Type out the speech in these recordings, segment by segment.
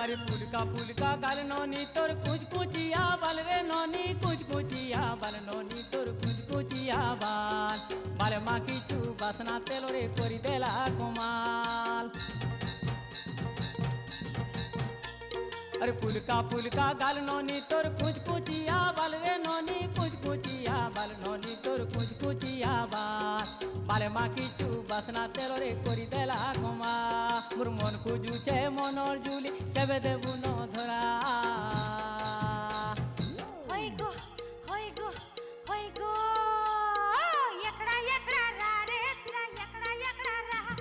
अरे पुलका गाल नोनी तोर कुछ कुचिया बाल रे नोनी कुछ कुचिया बाल नोनी तोर कुछ कुचिया बाल मा किछु बासना तेलो रे करी देला कमाल। अरे पुलका गाल नोनी तोर कुछ कुचिया बाल रे नोनी कुछ कुचिया बाल नोनी तोर कुछ कुचिया बाल मा किछु बासना तेलो रे करी देला कमा। मोर मन खुजुचे मनर जुली केबे देबु न धरा। होय गो होय गो होय गो एकड़ा एकड़ा रा रे पिला एकड़ा एकड़ा रहा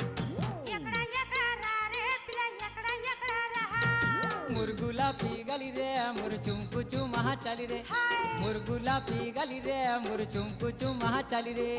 एकड़ा एकड़ा रा रे पिला एकड़ा एकड़ा रहा। मोर गुलाबी गली रे मोर चुमकु चुमा चली रे मोर गुलाबी गली रे मोर चुमकु चुमा चली रे।